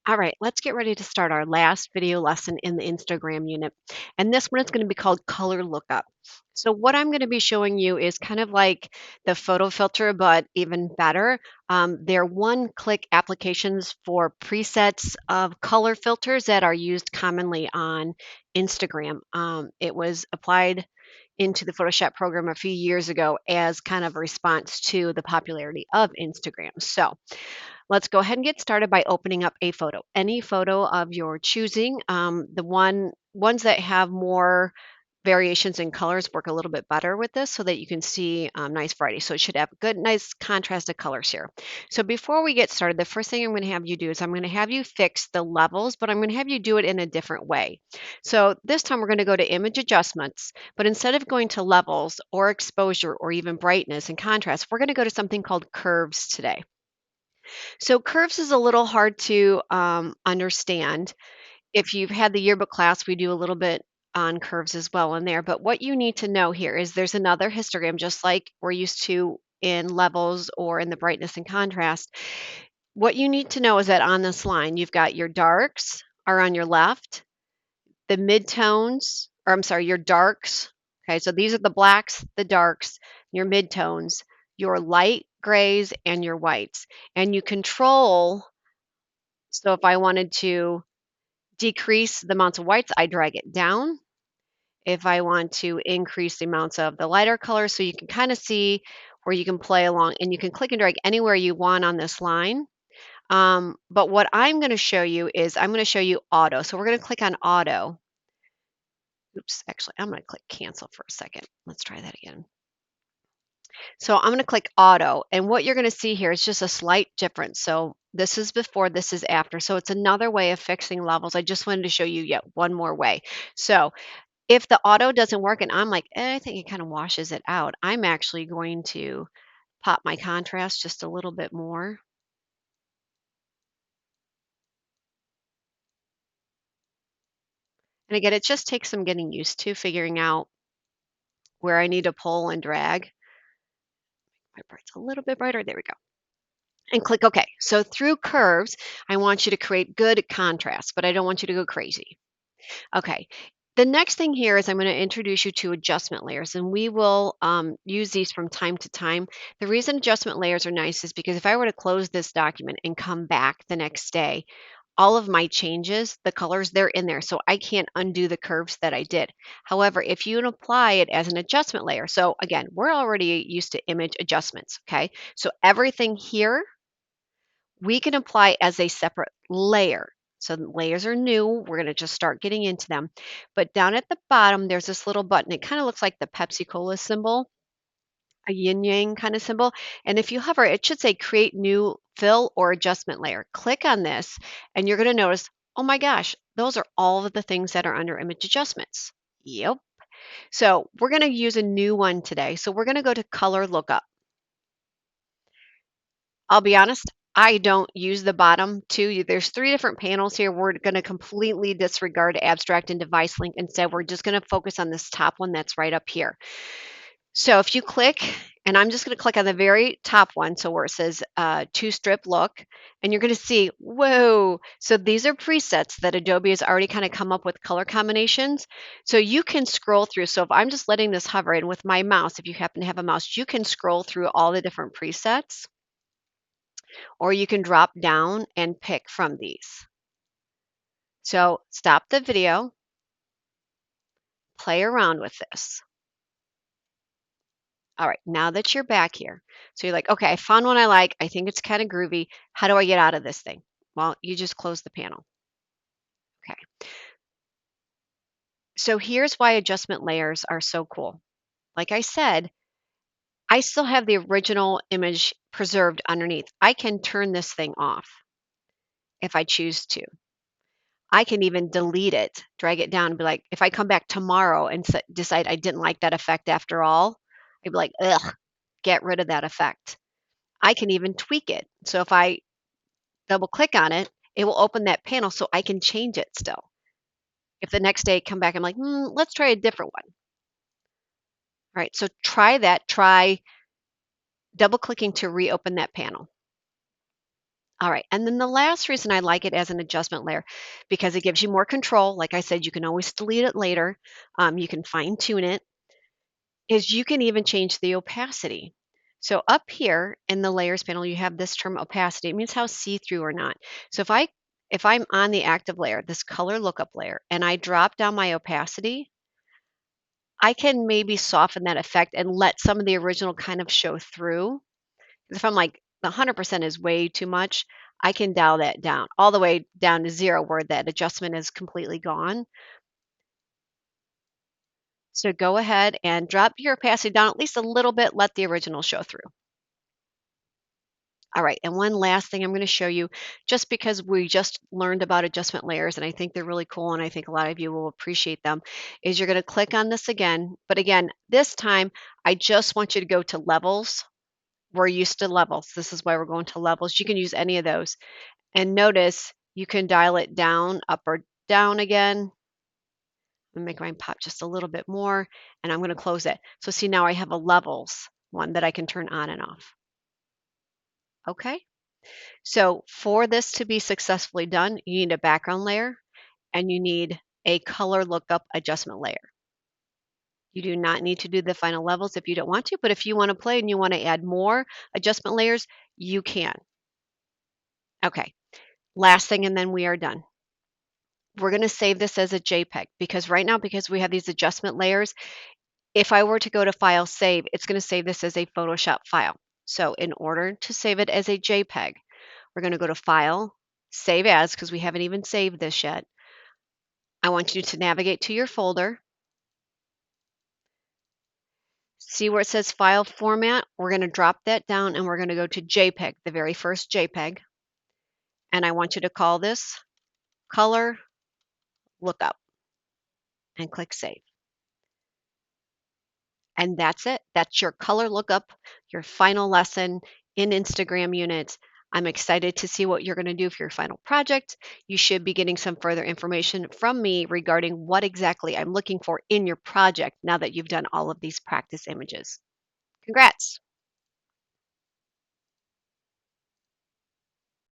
All right, let's get ready to start our last video lesson in the Instagram unit. And this one is going to be called Color Lookup. So what I'm going to be showing you is kind of like the photo filter, but even better. They're one-click applications for presets of color filters that are used commonly on Instagram. It was applied into the Photoshop program a few years ago as kind of a response to the popularity of Instagram. So let's go ahead and get started by opening up a photo. Any photo of your choosing. Ones that have more variations in colors work a little bit better with this so that you can see nice variety. So it should have good, nice contrast of colors here. So before we get started, the first thing I'm going to have you do is I'm going to have you fix the levels, but I'm going to have you do it in a different way. So this time we're going to go to image adjustments, but instead of going to levels or exposure or even brightness and contrast, we're going to go to something called curves today. So curves is a little hard to understand. If you've had the yearbook class, we do a little bit on curves as well in there. But what you need to know here is there's another histogram, just like we're used to in levels or in the brightness and contrast. What you need to know is that on this line, you've got your darks are on your left, the midtones, or I'm sorry, your darks. Okay, so these are the blacks, the darks, your midtones, your light grays, and your whites. And you control, so if I wanted to decrease the amounts of whites, I drag it down. If I want to increase the amounts of the lighter colors, so you can kind of see where you can play along and you can click and drag anywhere you want on this line. But what I'm going to show you is I'm going to show you auto. So we're going to click on auto. Oops, actually, I'm going to click cancel for a second. Let's try that again. So I'm going to click auto, and what you're going to see here is just a slight difference. So this is before, this is after. So it's another way of fixing levels. I just wanted to show you yet one more way. So if the auto doesn't work and I'm like, I think it kind of washes it out, I'm actually going to pop my contrast just a little bit more. And again, it just takes some getting used to figuring out where I need to pull and drag. My bright's a little bit brighter. There we go. And click OK. So through curves, I want you to create good contrast, but I don't want you to go crazy. Okay. The next thing here is I'm going to introduce you to adjustment layers, and we will use these from time to time. The reason adjustment layers are nice is because if I were to close this document and come back the next day, all of my changes, the colors, they're in there. So I can't undo the curves that I did. However, if you apply it as an adjustment layer, so again, we're already used to image adjustments. Okay. So everything here we can apply as a separate layer. So the layers are new. We're going to just start getting into them. But down at the bottom, there's this little button. It kind of looks like the Pepsi Cola symbol, a yin yang kind of symbol. And if you hover, it should say create new fill or adjustment layer. Click on this, and you're going to notice, oh my gosh, those are all of the things that are under image adjustments. Yep. So we're going to use a new one today. So we're going to go to color lookup. I'll be honest, I don't use the bottom two. There's three different panels here. We're going to completely disregard abstract and device link. Instead, we're just going to focus on this top one that's right up here. So if you click, and I'm just going to click on the very top one, so where it says two strip look, and you're going to see, whoa. So these are presets that Adobe has already kind of come up with color combinations. So you can scroll through. So if I'm just letting this hover, and with my mouse, if you happen to have a mouse, you can scroll through all the different presets, or you can drop down and pick from these. So stop the video, play around with this. All right, now that you're back here, so you're like, okay, I found one I like. I think it's kind of groovy. How do I get out of this thing? Well, you just close the panel. Okay. So here's why adjustment layers are so cool. Like I said, I still have the original image preserved underneath. I can turn this thing off if I choose to. I can even delete it, drag it down, and be like, if I come back tomorrow and decide I didn't like that effect after all, I'd be like, ugh, get rid of that effect. I can even tweak it. So if I double click on it, it will open that panel so I can change it still. If the next day I come back, I'm like, let's try a different one. All right, so try that. Try double clicking to reopen that panel. All right. And then the last reason I like it as an adjustment layer, because it gives you more control. Like I said, you can always delete it later. You can fine tune it, is you can even change the opacity. So up here in the layers panel, you have this term opacity. It means how see-through or not. So if I'm on the active layer, this color lookup layer, and I drop down my opacity, I can maybe soften that effect and let some of the original kind of show through. If I'm like the 100% is way too much, I can dial that down all the way down to 0 where that adjustment is completely gone. So go ahead and drop your opacity down at least a little bit, let the original show through. All right, and one last thing I'm going to show you, just because we just learned about adjustment layers and I think they're really cool and I think a lot of you will appreciate them, is you're going to click on this again. But again, this time I just want you to go to levels. We're used to levels. This is why we're going to levels. You can use any of those. And notice you can dial it down, up or down again. I'm gonna make mine pop just a little bit more, and I'm going to close it. So see, now I have a levels one that I can turn on and off. Okay. So for this to be successfully done, you need a background layer and you need a color lookup adjustment layer. You do not need to do the final levels if you don't want to, but if you want to play and you want to add more adjustment layers, you can. Okay, last thing, and then we are done. We're going to save this as a JPEG because right now, because we have these adjustment layers, if I were to go to File, Save, it's going to save this as a Photoshop file. So in order to save it as a JPEG, we're going to go to File, Save As, because we haven't even saved this yet. I want you to navigate to your folder. See where it says File Format? We're going to drop that down and we're going to go to JPEG, the very first JPEG. And I want you to call this Color Lookup and click Save. And that's it. That's your color lookup, your final lesson in Instagram units. I'm excited to see what you're going to do for your final project. You should be getting some further information from me regarding what exactly I'm looking for in your project now that you've done all of these practice images. Congrats!